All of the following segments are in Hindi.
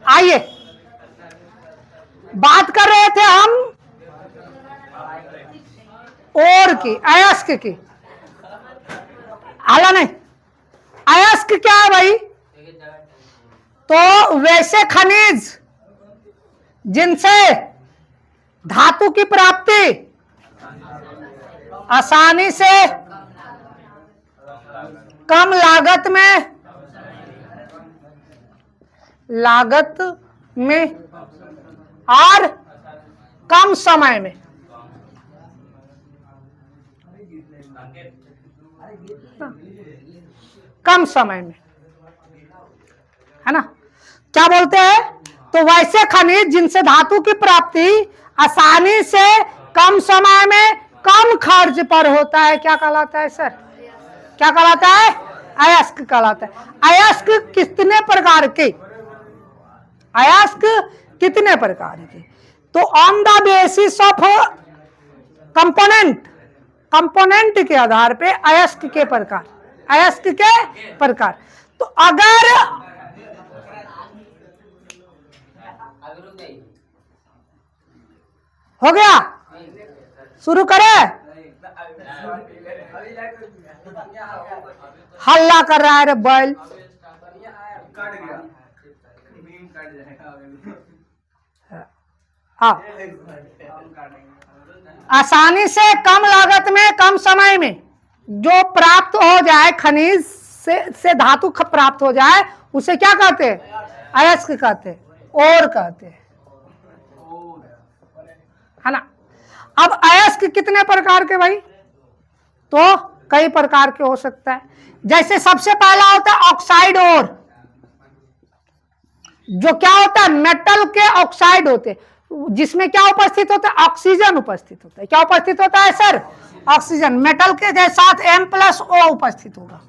आइए, बात कर रहे थे हम और की, अयस्क की। आला नहीं, अयस्क क्या है भाई? तो वैसे खनिज जिनसे धातु की प्राप्ति आसानी से कम लागत में और कम समय में, कम समय में, है ना? क्या बोलते हैं? तो वैसे खनिज जिनसे धातु की प्राप्ति आसानी से कम समय में कम खर्च पर होता है, क्या कहलाता है सर? क्या कहलाता है? अयस्क कहलाता है। अयस्क कितने प्रकार के? अयस्क कितने प्रकार के? तो on the basis of component के आधार पे अयस्क के प्रकार, अयस्क के प्रकार। तो अगर हो गया, शुरू करें? हल्ला कर रहा है रे बैल। हाँ, आसानी से कम लागत में कम समय में जो प्राप्त हो जाए, खनिज से धातु प्राप्त हो जाए, उसे क्या कहते हैं? अयस्क कहते हैं, और कहते हैं, है ना? अब अयस्क कितने प्रकार के भाई? तो कई प्रकार के हो सकता है। जैसे सबसे पहला होता है ऑक्साइड ओर, जो क्या होता है? मेटल के ऑक्साइड होते हैं, जिसमें क्या उपस्थित होता है? ऑक्सीजन उपस्थित होता है। क्या उपस्थित होता है सर? ऑक्सीजन। मेटल के साथ M+O उपस्थित होगा,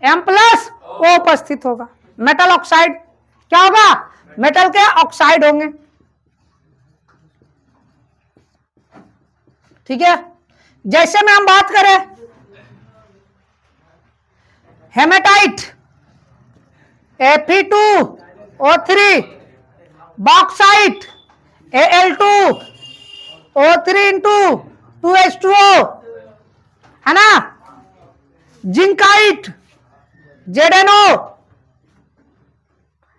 M+O उपस्थित होगा। मेटल ऑक्साइड क्या होगा? मेटल के ऑक्साइड होंगे, ठीक है? जैसे में हम बात करें हेमेटाइट, Fe2O3, बॉक्साइट Al2O3 है ना? जिंकाइट ZnO,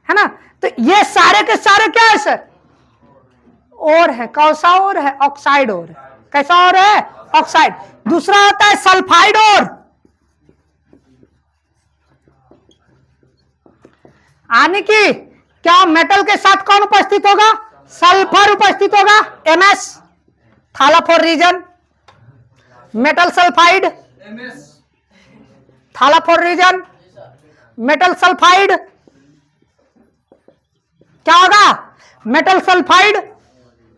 है ना? तो ये सारे के सारे क्या है सर? और है। कौन सा और है? ऑक्साइड और है। कैसा और है? ऑक्साइड। दूसरा होता है सल्फाइड और, यानी कि क्या मेटल के साथ कौन उपस्थित होगा? सल्फर उपस्थित होगा, MS, थालाफोर रीजन। मेटल सल्फाइड, थालाफोर रीजन, मेटल सल्फाइड क्या होगा? Metal sulphide.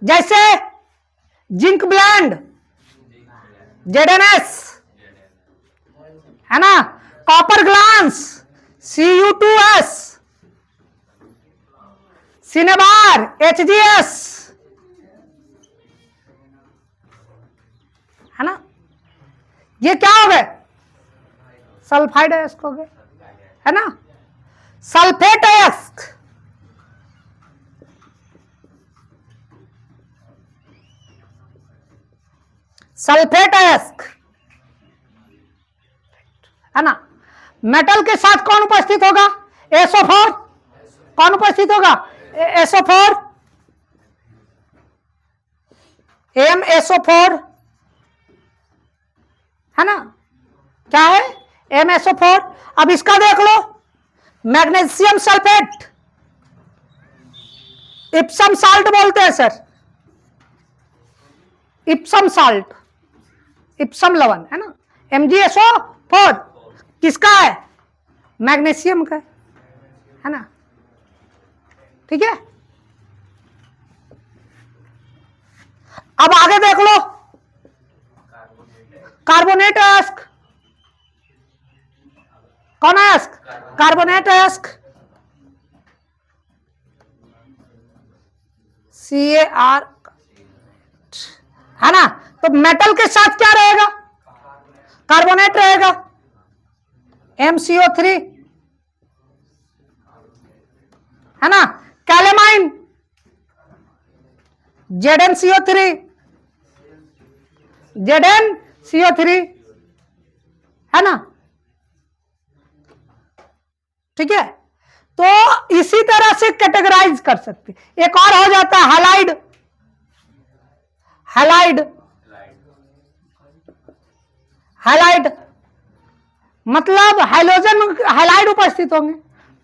जैसे जिंक ब्लेंड ZnS, है ना? Copper glance Cu2S, cinnabar HgS, है ना? ये क्या हो गए? सल्फाइड अयस्क हो गए, है ना? सल्फेट अयस्क, सल्फेट अयस्क, है ना? मेटल के साथ कौन उपस्थित होगा? SO4। कौन उपस्थित होगा? SO4, MSO4, है ना? क्या है? MSO4। अब इसका देख लो, मैग्नीशियम सल्फेट, इप्सम साल्ट बोलते हैं सर, इप्सम साल्ट, इप्सम लवण, है ना? MgSO4 किसका है? मैग्नीशियम का, है ना? ठीक है? अब आगे देख लो, कार्बोनेट अयस्क। कौन अयस्क? कार्बोनेट अयस्क, CaR, है ना? तो मेटल के साथ क्या रहेगा? कार्बोनेट रहेगा, MCO3, है ना, कैलेमाइन ZnCO3, ZnCO3, है ना, ठीक है। तो इसी तरह से कैटेगराइज कर सकते। एक और हो जाता है हैलाइड, हैलाइड, हैलाइड मतलब हाइड्रोजन हैलाइड उपस्थित होंगे।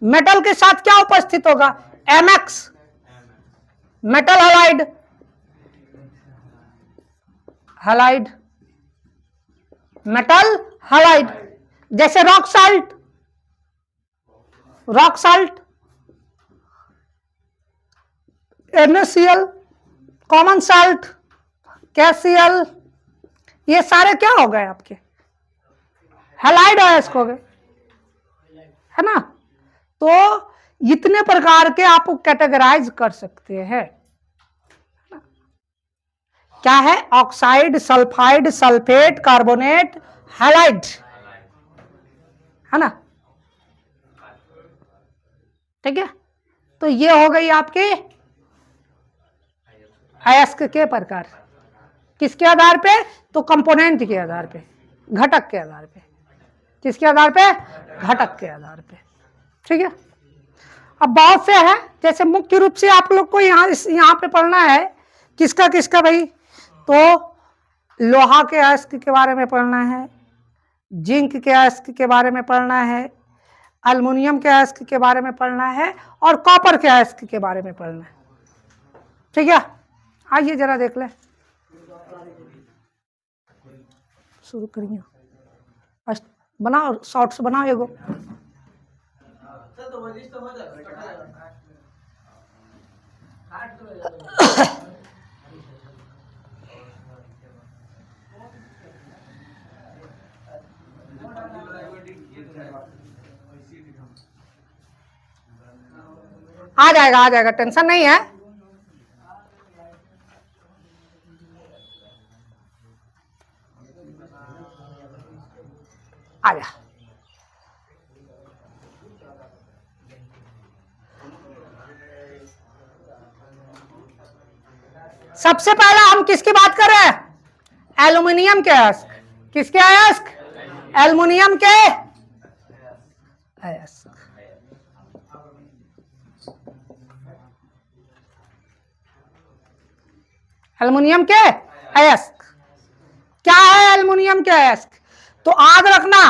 मेटल के साथ क्या उपस्थित होगा, MX, metal halide, halide, metal halide. जैसे rock salt, rock salt, NaCl, common salt, KCl, ये सारे क्या हो गए आपके, हैलाइड अयस्क हो गए, है ना। तो इतने प्रकार के आप कैटेगराइज कर सकते हैं। क्या है, oxide, sulphide, sulphate, carbonate, halide, है ना, ठीक है। तो ये हो गई आपके अयस्क के प्रकार। किसके आधार पे, तो कंपोनेंट के आधार पे, घटक के आधार पे। किसके आधार पे, घटक के आधार पे, ठीक है। अब बहुत से हैं, जैसे मुख्य रूप से आप लोग को यहाँ पे पढ़ना है किसका किसका भाई, तो लोहा के अयस्क के बारे में पढ़ना है, जिंक के अयस्क के बारे में पढ़ना है, एल्युमिनियम के अयस्क के बारे में पढ़ना है, और कॉपर के अयस्क के बारे में पढ़ना है, ठीक है। आइए जरा देख लें, शुरू करिए, बनाओ शॉर्ट्स बनाओ एगो। आ जाएगा, टेंशन नहीं है। आ जा, सबसे पहले हम किसकी बात कर रहे हैं, एल्युमिनियम के अयस्क। किसके अयस्क, एल्युमिनियम के अयस्क। एल्युमिनियम के अयस्क क्या है, एल्युमिनियम के अयस्क, तो याद रखना,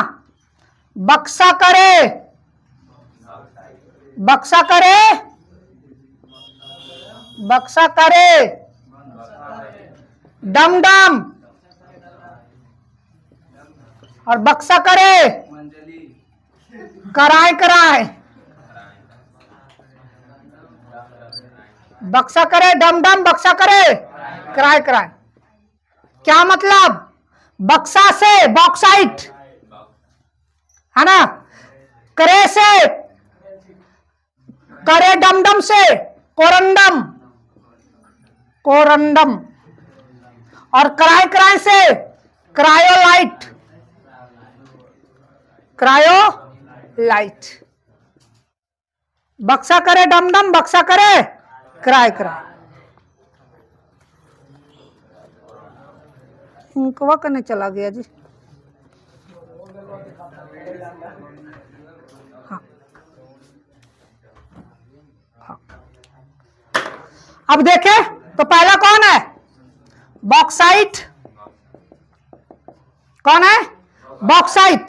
बक्सा करे, बक्सा करे, बक्सा करे, डम डम, और बक्सा करे, कराए कराए, बक्सा करे डम डम, बक्सा करे कराए कराए। क्या मतलब, बक्सा से बॉक्साइट, है ना, करे से, करे डमडम से कोरंडम, कोरंडम, और कराए कराए से क्रायोलाइट, क्रायोलाइट। बक्सा करे डमडम, बक्सा करे कराए कराए। इनकवा करने चला गया जी। हाँ हाँ, अब देखें तो पहला कौन है, बॉक्साइट। कौन है, bauxite.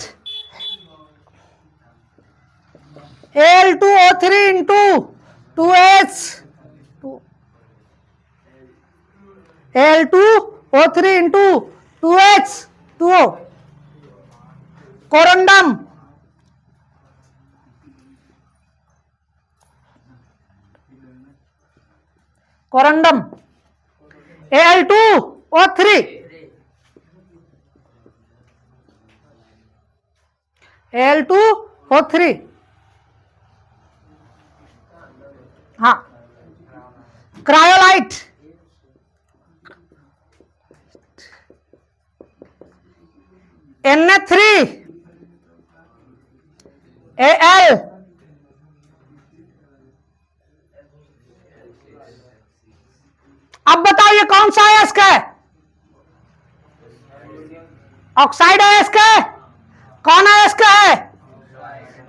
Al2O3 into 2H, Al2O3 into 2H2O, corundum, corundum, Al2O3, Al2O3, हाँ, क्रायोलाइट, Na3, Al, अब बताओ ये कौन सा अयस्क है? ऑक्साइड अयस्क है। कौन अयस्क है?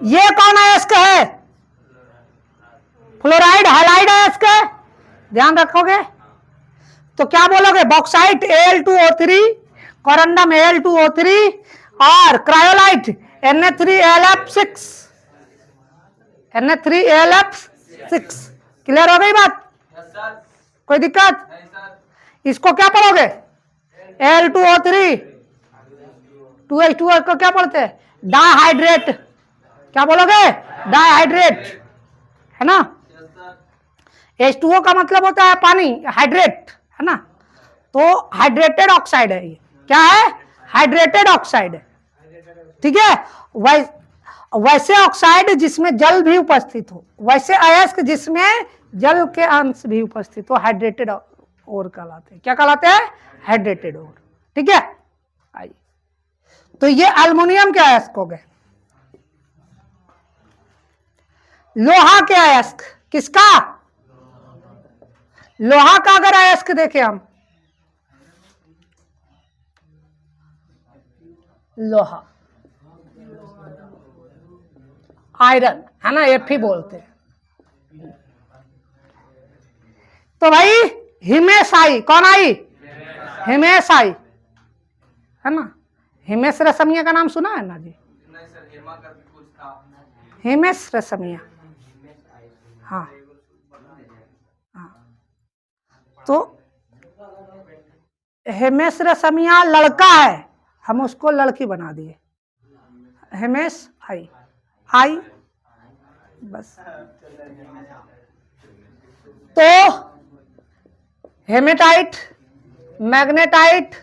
ये कौन अयस्क है? फ्लोराइड हैलाइड अयस्क है। ध्यान रखोगे तो क्या बोलोगे? बॉक्साइट Al2O3, कोरंडम Al2O3 और क्रायोलाइट Na3AlF6। Na3AlF6। क्लियर हो गई बात? कोई दिक्कत? इसको क्या पढ़ोगे? Al2O3 2H2O को क्या पढ़ते हैं? डाइहाइड्रेट। क्या बोलोगे? डाइहाइड्रेट, है ना? H2O का मतलब होता है पानी, हाइड्रेट, है ना? तो हाइड्रेटेड ऑक्साइड है ये। क्या है? हाइड्रेटेड ऑक्साइड है। ठीक है। वैसे ऑक्साइड जिसमें जल भी उपस्थित हो, वैसे अयस्क जिसमें जल के अंश भी उपस्थित हो, हाइड्रेटेड ओर कहलाते हैं। क्या कहलाते हैं? हाइड्रेटेड ओर। ठीक है। आइए, तो ये एल्युमिनियम के अयस्क हो गए। लोहा के अयस्क, किसका? लोहा का अगर अयस्क देखें हम, लोहा, आयरन, है ना, Fe बोलते हैं। तो भाई हिमेश आई। कौन आई? हिमेश आई, है ना? हिमेश रेशमिया का नाम सुना है ना जी? नहीं सर, हेमा करके कुछ था। हिमेश रेशमिया, हाँ हाँ। तो हिमेश रेशमिया लड़का है, हम उसको लड़की बना दिए। हिमेश आई, आई बस। तो hematite, magnetite,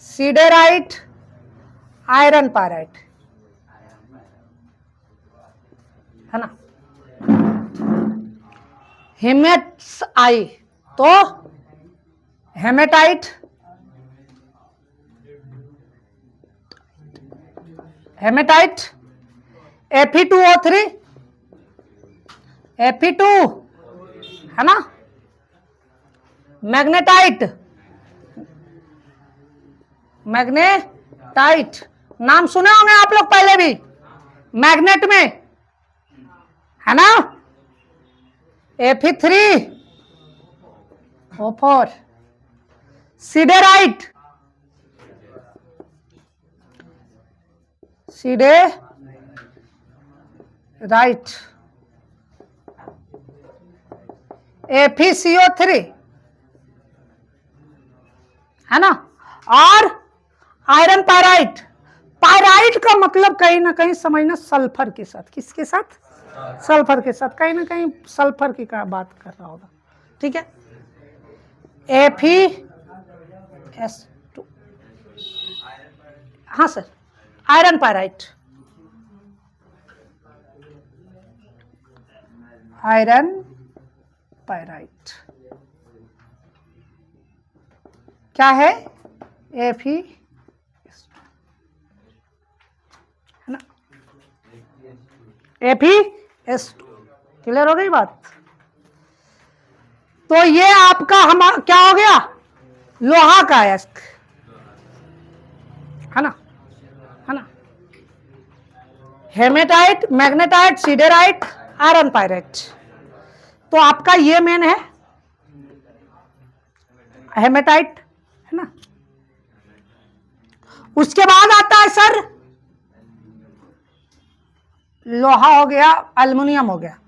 siderite, iron pyrite, है ना? हेमेट्स आई तो हेमेटाइट, हेमेटाइट, Fe2O3, Fe2, है ना? मैग्नेटाइट, मैग्नेटाइट नाम सुने होंगे आप लोग पहले भी, मैग्नेट में, है ना? Fe3O4, सीडेराइट, सीडेराइट, FeCO3, है ना? और आयरन पायराइट। पायराइट का मतलब कहीं ना कहीं समझना सल्फर के साथ। किसके साथ? सल्फर के साथ। कहीं ना कहीं सल्फर की बात कर रहा होगा। ठीक है। FeS2, हाँ sir, iron pyrite, iron pyrite क्या है? Fe, है ना? FeS2। क्लियर हो गई बात? तो ये आपका हम क्या हो गया? लोहा का अयस्क, है ना? है ना? Hematite, magnetite, siderite, iron pyrite. तो आपका ये मेन है हेमेटाइट, है ना? उसके बाद आता है सर लोहा हो गया, एल्युमिनियम हो गया,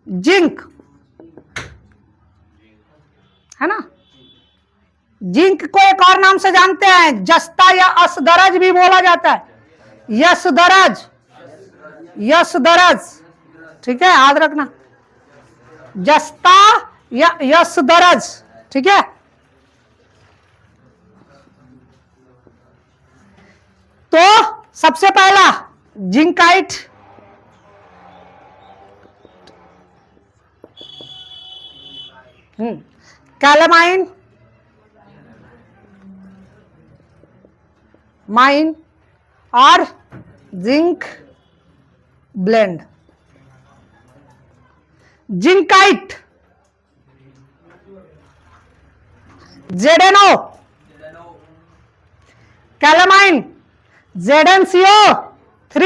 जिंक, है ना? जिंक को एक और नाम से जानते हैं, जस्ता या असदरज भी बोला जाता है। यशदरज, यशदरज, ठीक है, याद रखना। जस्ता या यशदरज, ठीक है। तो सबसे पहला जिंकाइट, कैलामाइन, माइन और zinc blende. Zincite, ZNO, calamine, ZnCO3,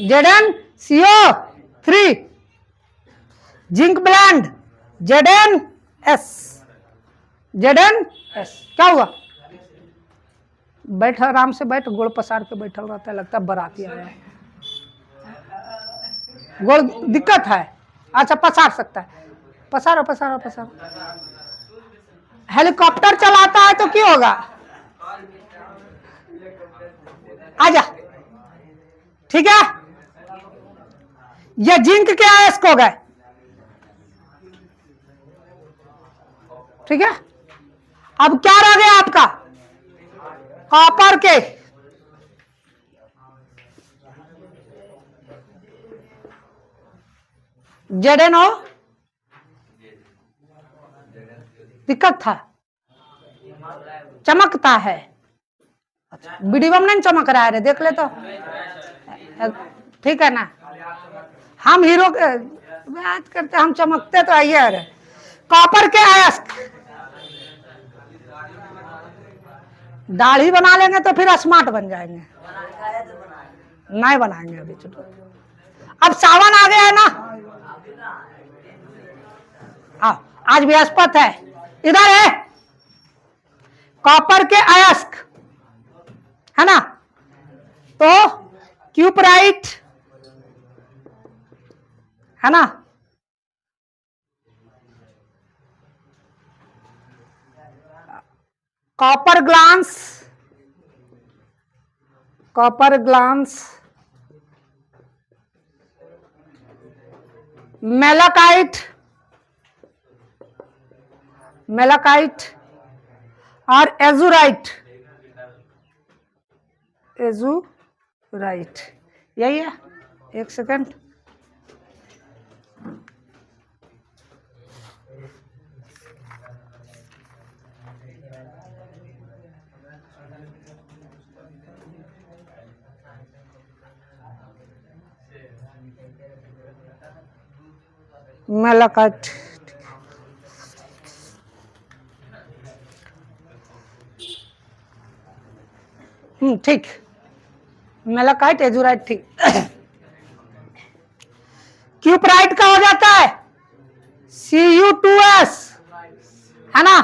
ZnCO3, zinc blende, ZnS, ZnS। क्या हुआ? बैठ, आराम से बैठ, गोड़ पसार के बैठल रहता है, लगता है बराती आया है। गोड़ दिक्कत है? अच्छा पसार सकता है, पसारो पसारो पसारो। हेलीकॉप्टर चलाता है तो क्यों होगा? आजा, ठीक है। ये जिंक के अयस्क हो गए, ठीक है। अब क्या रह गया आपका? कॉपर के ZNO, दिक्कत था, चमकता है। अच्छा, वीडियो में नहीं चमक रहा है, देख ले तो, ठीक है ना। हम हीरो के बात करते, हम चमकते तो आइए। अरे कॉपर के अयस्क, दाढ़ी बना लेंगे तो फिर स्मार्ट बन जाएंगे, नहीं बनाएंगे अभी। चलो अब सावन आ गया है ना, आज बृहस्पति है, इधर है कॉपर के अयस्क, है ना। तो क्यूपराइट, है ना, copper glance, copper glance, malachite, malachite और एजुराइट, एजुराइट, यही है। एक सेकंड, मेलाकाइट, ठीक, मेलाकाइट, एजुराइट, ठीक। क्यूपराइट का हो जाता है Cu2S, है ना।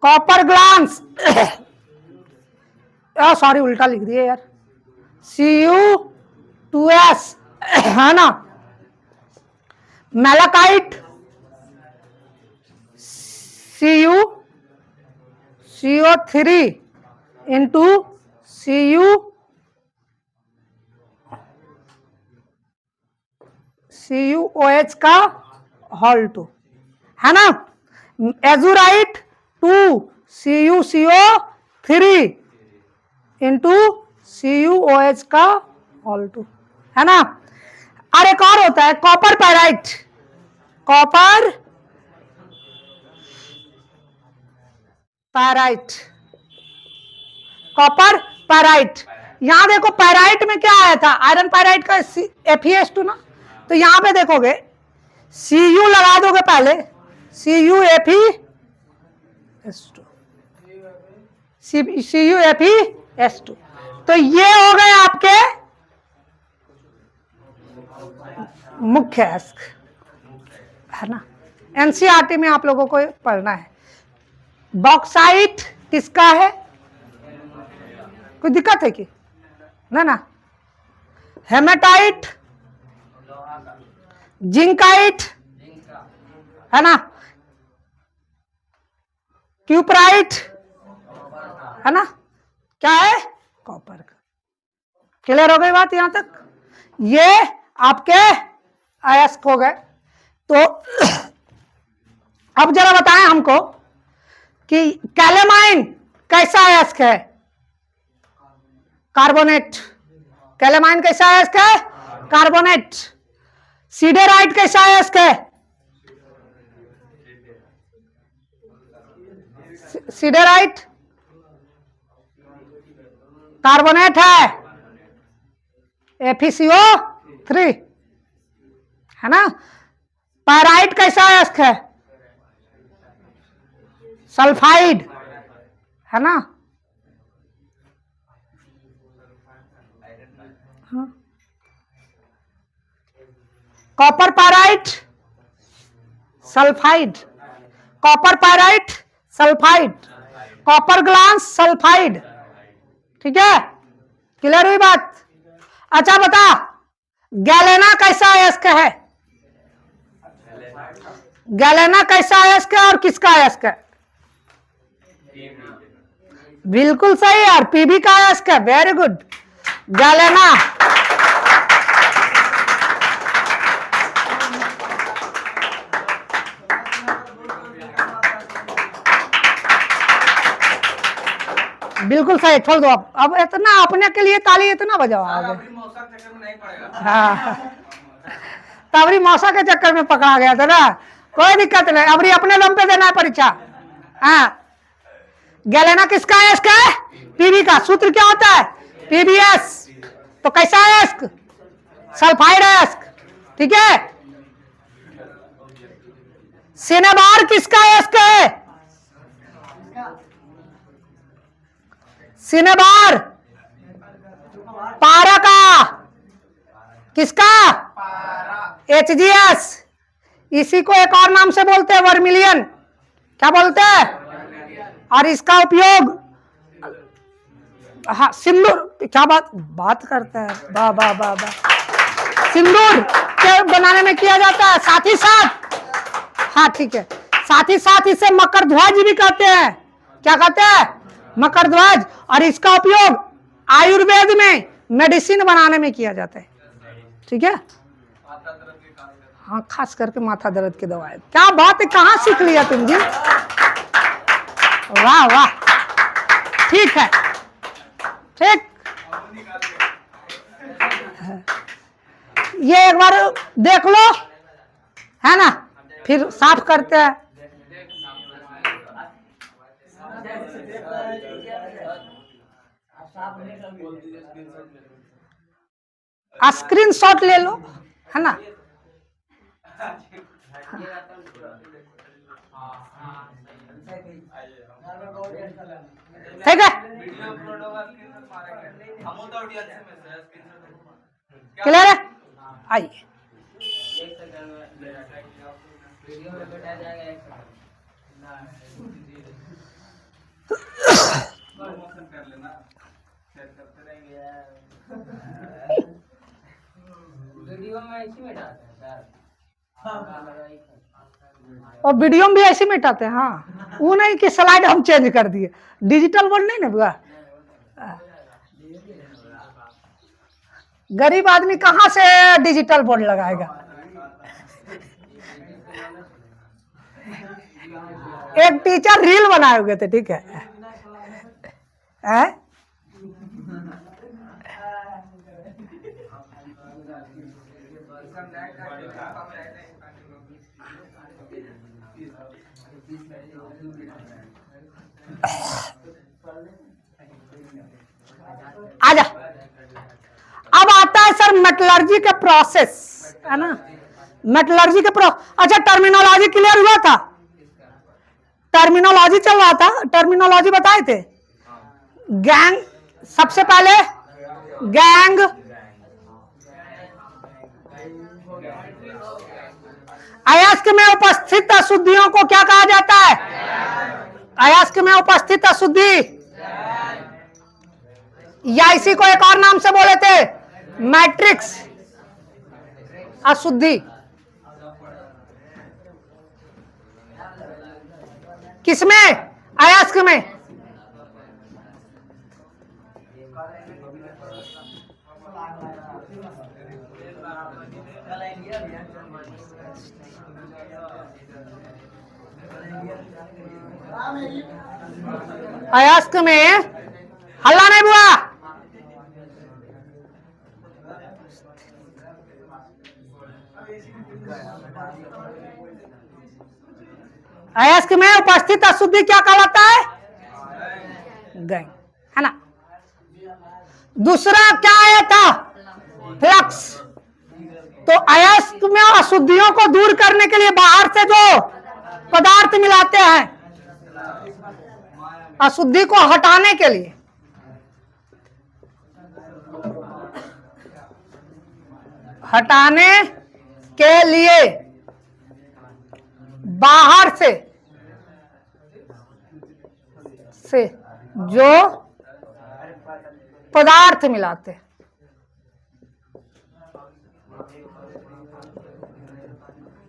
कॉपर ग्लांस, सॉरी उल्टा लिख दिए यार, Cu2S, है ना। मेलाकाइट CO3 इंटू CuOH का होल 2, है ना। एजुराइट 2 CuCO3 इंटू CuOH का होल 2, है ना। और एक और होता है कॉपर पैराइट, कॉपर पैराइट, कॉपर पैराइट। यहां देखो पैराइट में क्या आया था, आयरन पैराइट का Fe2 ना, तो यहां पे देखोगे Cu लगा दोगे पहले, CuFeS2, तो ये हो गए आपके मुख्य अयस्क, है ना। एनसीईआरटी में आप लोगों को पढ़ना है। बॉक्साइट किसका है? कोई दिक्कत है कि ना। हेमेटाइट, जिंकाइट, है ना। क्यूपराइट, है ना, क्या है? कॉपर का। क्लियर हो गई बात यहां तक? ये आपके अयस्क हो गए। तो अब जरा बताएं हमको कि कैलामाइन कैसा अयस्क है? कार्बोनेट। कैलामाइन कैसा अयस्क है? कार्बोनेट। सीडेराइट कैसा अयस्क है? सीडेराइट कार्बोनेट है। FeCO3 है ना। पैराइट कैसा अयस्क है? सल्फाइड है ना। हाँ। Copper pyrite sulphide, copper pyrite sulphide, copper glance sulphide. ठीक है, क्लियर हुई बात? अच्छा बता, गैलेना कैसा अयस्क है? गैलेना कैसा अयस्क है और किसका अयस्क है? बिल्कुल सही यार, पीबी का अयस्क है। Very good. गैलेना बिल्कुल सही। छोड़ दो अब इतना अपने के लिए ताली इतना बजाओ आगे। हाँ, तबरी मौसा के चक्कर में पकड़ा गया था ना, कोई दिक्कत नहीं, अबरी अपने दम पे देना है परीक्षा। हाँ, गैलेना किसका अयस्क है? पीबी का। सूत्र क्या होता है? पीबीएस। तो कैसा अयस्क? सल्फाइड अयस्क। ठीक है। सिनेबार किसका अयस्क है? सिनेबार पारा का। किसका? HGS। इसी को एक और नाम से बोलते हैं वर्मिलियन। क्या बोलते हैं? और इसका उपयोग, हाँ, सिंदूर। क्या बात करते हैं? वाह वाह वाह वाह। सिंदूर के बनाने में किया जाता है। साथ ही साथ, हाँ ठीक है, साथ ही साथ इसे मकर ध्वज भी कहते हैं। क्या कहते हैं? मकर ध्वज। और इसका उपयोग आयुर्वेद में मेडिसिन बनाने में किया जाता है। ठीक है, हाँ, खास करके माथा दर्द की दवाएं। क्या बात है, कहाँ सीख लिया तुम जी? वाह वाह, ठीक है, ठीक। ये एक बार देख लो, है ना, फिर साफ करते हैं। स्क्रीनशॉट ले लो, है ना। ठीक है, क्लियर है? आइए, और वीडियो में भी ऐसे मिटाते हैं। हाँ, वो नहीं कि स्लाइड हम चेंज कर दिए, डिजिटल बोर्ड नहीं ना बुआ। गरीब आदमी कहाँ से डिजिटल बोर्ड लगाएगा? एक टीचर रील बनाए हुए थे, ठीक है, आजा। अब आता है सर मेटलर्जी के प्रोसेस, है ना। मेटलर्जी के अच्छा, टर्मिनोलॉजी क्लियर हुआ था? टर्मिनोलॉजी चल रहा था, टर्मिनोलॉजी बताए थे। गैंग, सबसे पहले गैंग, अयस्क में उपस्थित अशुद्धियों को क्या कहा जाता है? अयस्क में उपस्थित अशुद्धि, या इसी को एक और नाम से बोले थे मैट्रिक्स अशुद्धि। किसमें? अयस्क में। अयस्क में हल्ला नहीं हुआ। अयस्क में उपस्थित अशुद्धि क्या कहलाता है? गैंग, है ना। दूसरा क्या आया था? फ्लक्स। तो अयस्क में अशुद्धियों को दूर करने के लिए बाहर से जो पदार्थ मिलाते हैं, अशुद्धि को हटाने के लिए, बाहर से जो पदार्थ मिलाते हैं,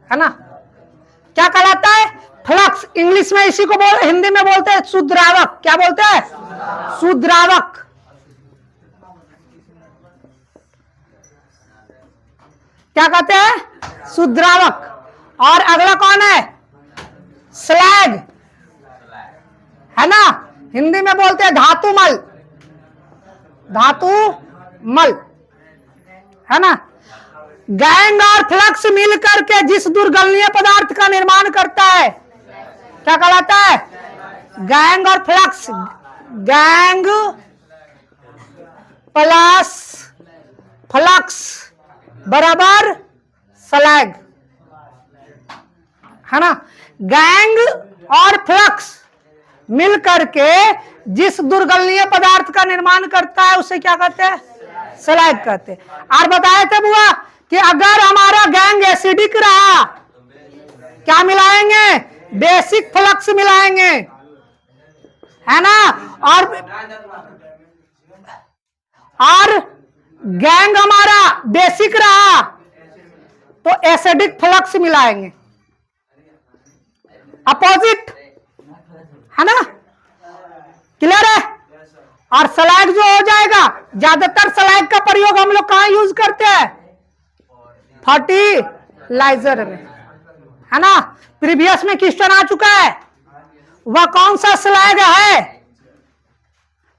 है ना, क्या कहलाता है? फ्लक्स। इंग्लिश में इसी को हिंदी में बोलते हैं सुद्रावक। क्या बोलते हैं? सुद्रावक। क्या कहते हैं? सुद्रावक। और अगला कौन है? स्लैग, है ना, हिंदी में बोलते हैं धातुमल। धातुमल, है ना। गैंग और फ्लक्स मिलकर के जिस दुर्गंधनीय पदार्थ का निर्माण करता है, क्या कहलाता है? गैंग और फ्लक्स। गैंग प्लस फ्लक्स बराबर स्लैग, है ना। गैंग और फ्लक्स मिलकर के जिस दुर्गंधनीय पदार्थ का निर्माण करता है उसे क्या कहते हैं? स्लैग कहते हैं। और बताए थे बुआ कि अगर हमारा गैंग एसिडिक रहा, क्या मिलाएंगे? बेसिक फ्लक्स मिलाएंगे, है ना। और गैंग हमारा बेसिक रहा तो एसिडिक फ्लक्स मिलाएंगे, अपोजिट, है ना। क्लियर है? और स्लैग जो हो जाएगा, ज्यादातर स्लैग का प्रयोग हम लोग कहां यूज करते हैं? फर्टिलाइजर में, है ना। प्रीवियस में क्वेश्चन आ चुका है, वह कौन सा स्लैग है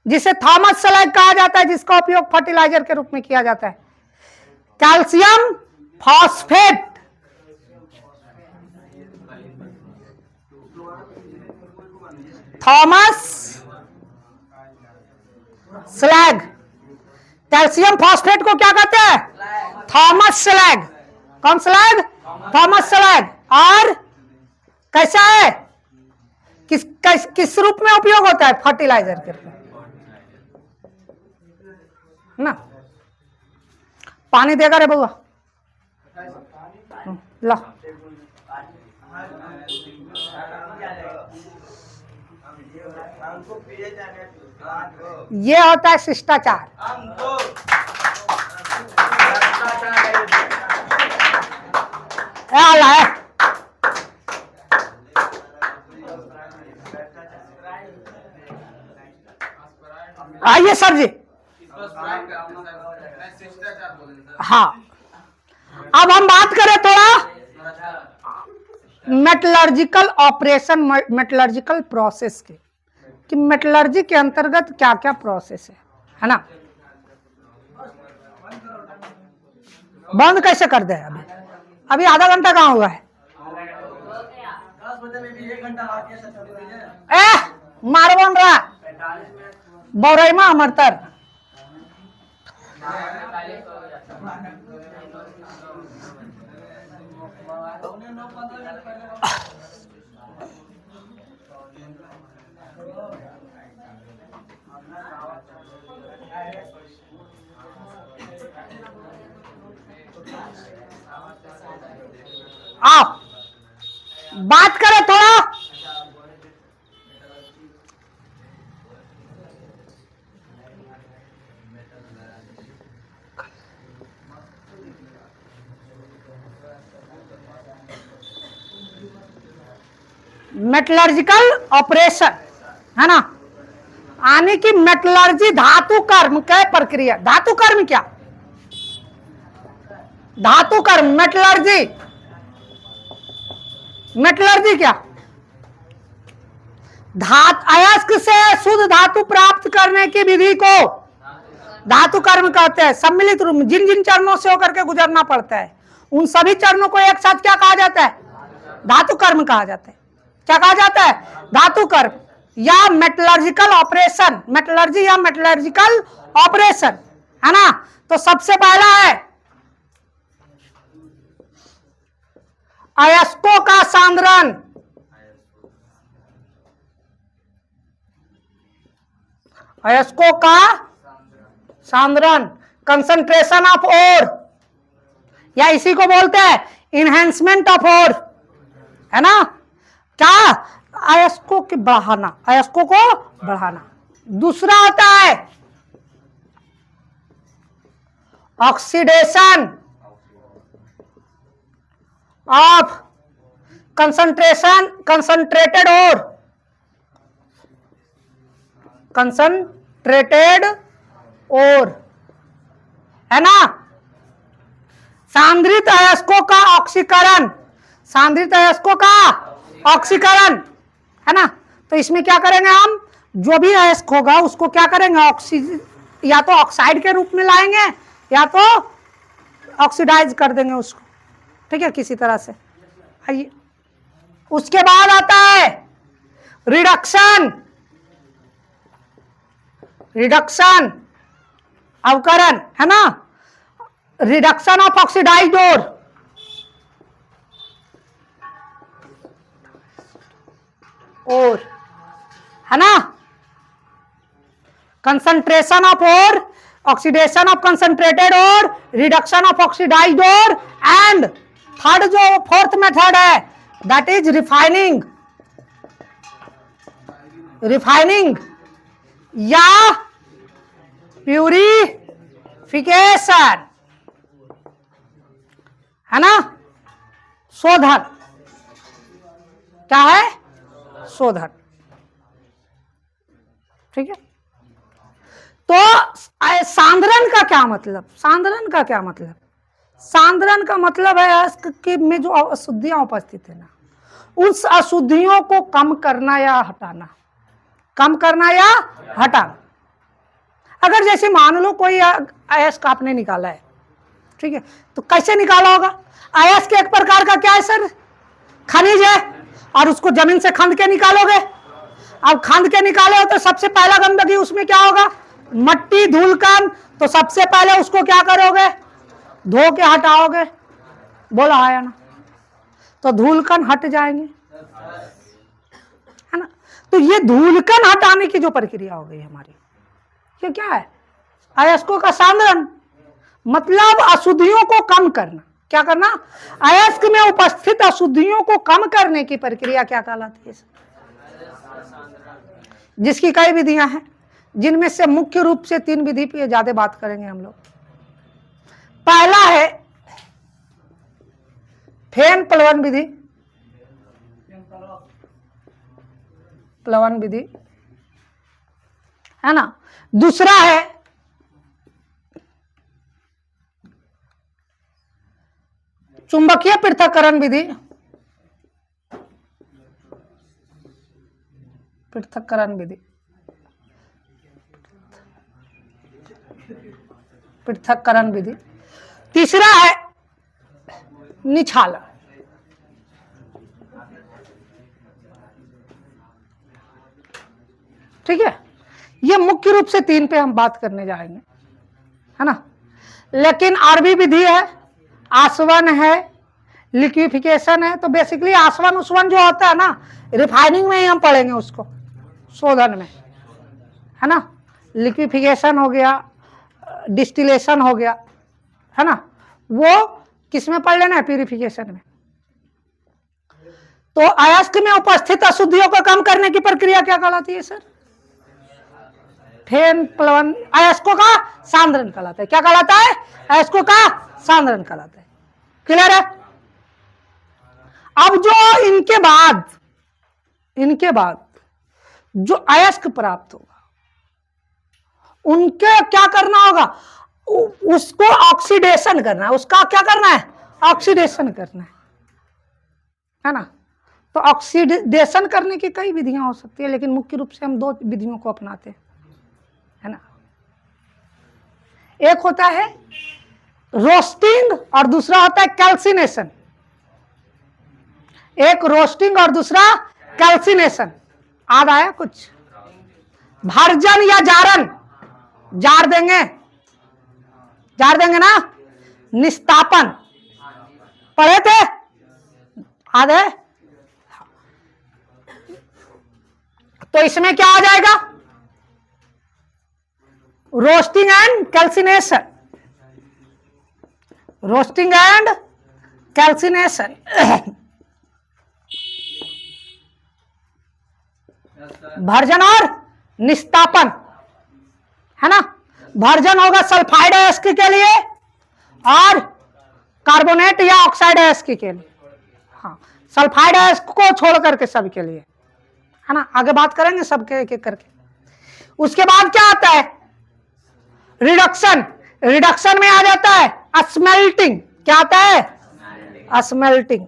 जिसे थॉमस स्लैग कहा जाता है, जिसका उपयोग फर्टिलाइजर के रूप में किया जाता है? Calcium phosphate. Thomas slag. Calcium phosphate को क्या कहते हैं? Thomas slag. कौन स्लैग? Thomas slag. और कैसा है? किस रूप में उपयोग होता है? फर्टिलाइजर के रूप में, ना। पानी देगा रे बउआ, ला। ये होता है शिष्टाचार। है। आइए सर जी। हाँ, अब हम बात करें थोड़ा मेटलर्जिकल ऑपरेशन, मेटलर्जिकल प्रोसेस के, कि मेटलर्जी के अंतर्गत क्या क्या प्रोसेस है ना। बंद कैसे कर दे? अभी आधा घंटा कहाँ हुआ है? मार बन रहा बौरईमा अमरतर। आप बात करें थोड़ा मेटलर्जिकल ऑपरेशन, है ना। आने की मेटलर्जी धातु कर्म क्या प्रक्रिया? धातु कर्म क्या? धातु कर्म मेटलर्जी। मेटलर्जी क्या? अयस्क से शुद्ध धातु प्राप्त करने की विधि को धातु कर्म कहते हैं। सम्मिलित रूप में जिन जिन चरणों से होकर के गुजरना पड़ता है, उन सभी चरणों को एक साथ क्या कहा जाता है? धातु कर्म कहा जाता है। क्या कहा जाता है? धातु कर्म या मेटलर्जिकल ऑपरेशन। मेटलर्जी या मेटलर्जिकल ऑपरेशन, है ना। तो सबसे पहला है अयस्कों का सांद्रण, अयस्कों का सांद्रण, कंसंट्रेशन ऑफ ओर, या इसी को बोलते हैं इनहेंसमेंट ऑफ ओर, है ना। क्या, अयस्कों को बढ़ाना, अयस्कों को बढ़ाना। दूसरा होता है oxidation of concentration, concentrated ore, concentrated ore, है ना। सांद्रित अयस्कों का ऑक्सीकरण, सांद्रित अयस्कों का ऑक्सीकरण, है ना। तो इसमें क्या करेंगे हम, जो भी अयस्क होगा उसको क्या करेंगे, ऑक्सीजन या तो ऑक्साइड के रूप में लाएंगे या तो ऑक्सीडाइज कर देंगे उसको, ठीक है, किसी तरह से। आइए, उसके बाद आता है रिडक्शन, रिडक्शन अवकरण, है ना, रिडक्शन ऑफ ऑक्सीडाइज्ड ओर, और, है ना, concentration of ore, oxidation of concentrated ore, reduction of oxidized ore, and third जो फोर्थ मेथड है दैट इज रिफाइनिंग, रिफाइनिंग या प्यूरिफिकेशन, है ना, शोधन, क्या है, शोधन, ठीक है। तो सांद्रण का क्या मतलब, सांद्रण का क्या मतलब, सांद्रण का मतलब है अयस्क के में जो अशुद्धियां उपस्थित है ना, उस अशुद्धियों को कम करना या हटाना, कम करना या हटाना। अगर जैसे मान लो कोई अयस्क आपने निकाला है, ठीक है, तो कैसे निकाला होगा, अयस्क एक प्रकार का क्या है सर, खनिज है, और उसको जमीन से खंद के निकालोगे। अब खंद के निकाले हो तो सबसे पहला गंदगी उसमें क्या होगा, मट्टी धूलकण, तो सबसे पहले उसको क्या करोगे, धो के हटाओगे, बोला है ना, तो धूलकण हट जाएंगे, है ना। तो ये धूलकण हटाने की जो प्रक्रिया हो गई हमारी, ये क्या है, अयस्कों का सांद्रण, मतलब अशुद्धियों को कम करना, क्या करना, अयस्क में उपस्थित अशुद्धियों को कम करने की प्रक्रिया क्या कहलाती है, जिसकी कई विधियां हैं, जिनमें से मुख्य रूप से 3 विधि पे ज्यादा बात करेंगे हम लोग। पहला है फेन प्लवन विधि, प्लवन विधि, है ना। दूसरा है चुंबकीय पृथक्करण विधि, पृथक्करण विधि, पृथक्करण विधि। तीसरा है निछालन, ठीक है। ये मुख्य रूप से 3 पे हम बात करने जाएंगे, है ना। लेकिन और भी विधि है, आसवन है, लिक्विफिकेशन है। तो बेसिकली आसवन उसवन जो होता है ना, रिफाइनिंग में ही हम पढ़ेंगे उसको, शोधन में, है ना। लिक्विफिकेशन हो गया, डिस्टिलेशन हो गया, है ना, वो किस में पढ़ लेना है, प्यूरिफिकेशन में। तो अयस्क में उपस्थित अशुद्धियों को कम करने की प्रक्रिया क्या कहलाती है सर, फेन प्लवन, अयस्कों का सांद्रण कहलाता है। क्या कहलाता है, अयस्कों का सांद्रण कहलाता है। क्लियर है। अब जो इनके बाद जो अयस्क प्राप्त होगा उनके क्या करना होगा, उसको ऑक्सीडेशन करना है, उसका क्या करना है, ऑक्सीडेशन करना है ना। तो ऑक्सीडेशन करने की कई विधियां हो सकती है, लेकिन मुख्य रूप से हम 2 विधियों को अपनाते हैं, है ना। एक होता है रोस्टिंग और दूसरा होता है कैल्सिनेशन। एक रोस्टिंग और दूसरा कैल्सिनेशन। याद आया कुछ, भर्जन या जारन, जार देंगे, झाड़ देंगे ना, निस्तापन पढ़े थे आधे। तो इसमें क्या आ जाएगा, roasting and calcination, roasting and calcination. Version और निस्तापन है ना। भर्जन होगा सल्फाइड अयस्क के लिए और कार्बोनेट या ऑक्साइड अयस्क के लिए। हाँ, सल्फाइड अयस्क को छोड़ करके सब के लिए है ना, आगे बात करेंगे सबके एक एक करके। उसके बाद क्या आता है, रिडक्शन। रिडक्शन में आ जाता है अस्मेल्टिंग। क्या आता है, अस्मेल्टिंग,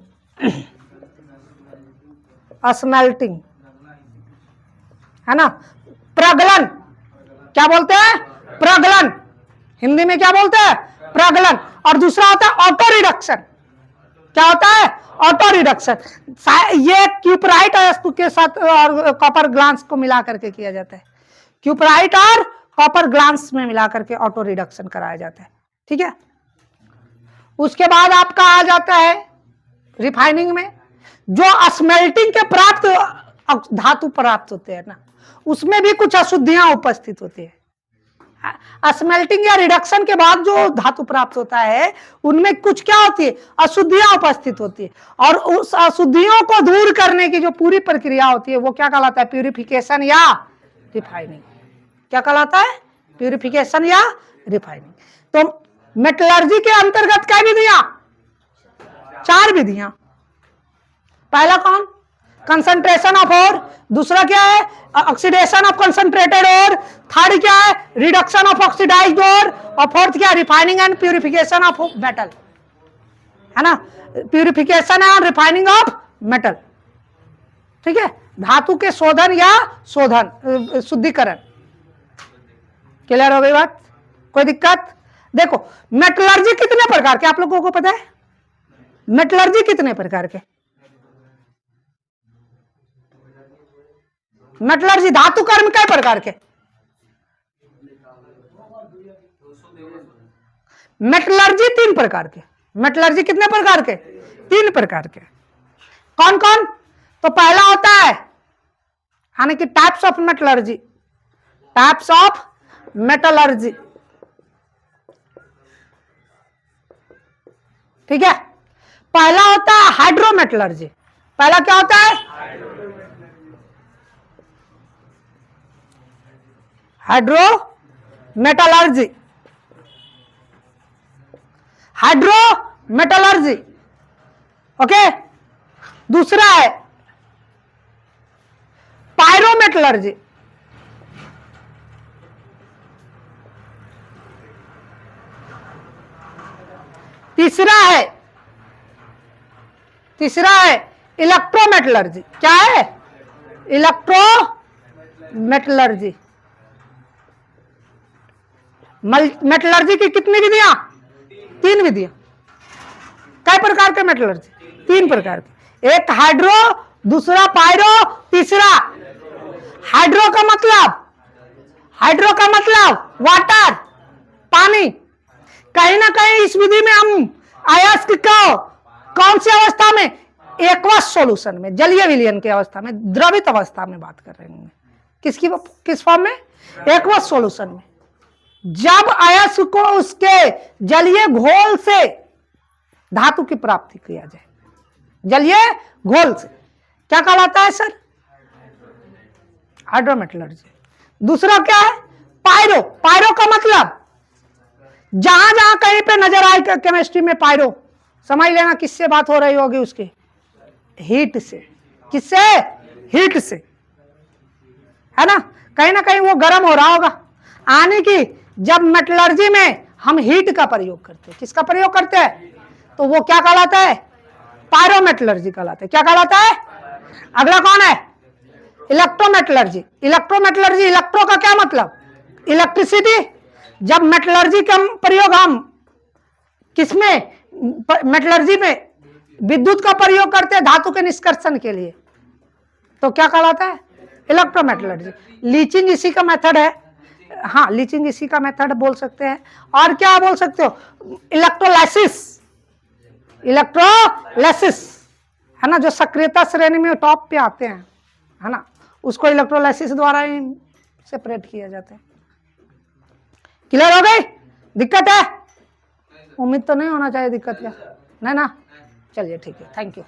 अस्मेल्टिंग है ना। प्रगलन, क्या बोलते हैं, प्रगलन, हिंदी में क्या बोलते हैं, प्रगलन। और दूसरा होता है ऑटो रिडक्शन। क्या होता है, ऑटो रिडक्शन। ये क्यूपराइट अयस्क के साथ और कॉपर ग्लांस को मिला करके किया जाता है। क्यूपराइट और कॉपर ग्लांस में मिला करके ऑटो रिडक्शन कराया जाता है, ठीक है। उसके बाद आपका आ जाता है रिफाइनिंग में, जो अस्मेल्टिंग के प्राप्त धातु प्राप्त होते हैं ना, उसमें भी कुछ अशुद्धियां उपस्थित होती है। अस्मेल्टिंग या रिडक्शन के बाद जो धातु प्राप्त होता है उनमें कुछ क्या होती है, अशुद्धियां उपस्थित होती है। और उस अशुद्धियों को दूर करने की जो पूरी प्रक्रिया होती है वो क्या कहलाता है, प्यूरिफिकेशन या रिफाइनिंग। क्या कहलाता है, प्यूरिफिकेशन या रिफाइनिंग। तो मेटलर्जी के अंतर्गत क्या विधियां, 4 विधियां। पहला कौन, कंसंट्रेशन ऑफ ओर। दूसरा क्या है, oxidation of concentrated ore. Third क्या है, रिडक्शन ऑफ ऑक्सीडाइज्ड ओर। और फोर्थ क्या है, refining and purification of metal, है ना। Purification and refining of metal, ठीक है। धातु के शोधन या शोधन शुद्धिकरण। क्लियर हो गई बात, कोई दिक्कत। देखो मेटलर्जी कितने प्रकार के आप लोगों को पता है, मेटलर्जी कितने प्रकार के, मेटलर्जी धातु कर्म कई प्रकार के, मेटलर्जी 3 प्रकार के। मेटलर्जी कितने प्रकार के, 3 प्रकार के। कौन कौन, तो पहला होता है यानी कि types of metallurgy, types of metallurgy, ठीक है। पहला होता है हाइड्रोमेटलर्जी। पहला क्या होता है, हाइड्रोमेटलर्जी, हाइड्रोमेटलर्जी, ओके। दूसरा है पायरोमेटलर्जी, तीसरा है इलेक्ट्रोमेटलर्जी। क्या है, इलेक्ट्रोमेटलर्जी। मेटलर्जी की कितनी विधियां, 3 विधियां। कई प्रकार के मेटलर्जी, 3 प्रकार के। एक हाइड्रो, दूसरा पायरो, तीसरा हाइड्रो का मतलब वाटर, पानी। कहीं ना कहीं इस विधि में हम अयस्क को कौन सी अवस्था में, एक्वस सॉल्यूशन में, जलीय विलयन की अवस्था में, द्रवित अवस्था में बात कर रहे हैं। किस फॉर्म में, एक्वस सॉल्यूशन में। जब अयस्क को उसके जलीय घोल से धातु की प्राप्ति किया जाए, जलीय घोल से, क्या कहलाता है सर, हाइड्रोमेटलर्जी। दूसरा क्या है, पायरो। पायरो का मतलब जहां जहां कहीं पे नजर आए केमिस्ट्री में पायरो, समझ लेना किससे बात हो रही होगी, उसके हीट से। किससे, हीट से, है ना। कहीं ना कहीं वो गर्म हो रहा होगा। आने की जब मेटलर्जी में हम हीट का प्रयोग करते हैं, किसका प्रयोग करते हैं, तो वो क्या कहलाता है, पायरोमेटलर्जी कहलाता है। क्या कहलाता है। अगला कौन है, इलेक्ट्रोमेटलर्जी। इलेक्ट्रोमेटलर्जी, इलेक्ट्रो का क्या मतलब, इलेक्ट्रिसिटी। जब मेटलर्जी का प्रयोग हम किसमें, मेटलर्जी में विद्युत का प्रयोग करते हैं धातु के निष्कर्षण के लिए, तो क्या कहलाता है, इलेक्ट्रोमेटलर्जी। लीचिंग इसी का मेथड है, हाँ, लीचिंग इसी का मेथड बोल सकते हैं। और क्या बोल सकते हो, इलेक्ट्रोलाइसिस, इलेक्ट्रोलाइसिस है ना, जो सक्रियता श्रेणी में टॉप पे आते हैं है ना, उसको इलेक्ट्रोलाइसिस द्वारा ही सेपरेट किया जाता है। क्लियर हो गई? दिक्कत है? उम्मीद तो नहीं होना चाहिए दिक्कत का, नहीं ना? चलिए ठीक है, थैंक यू।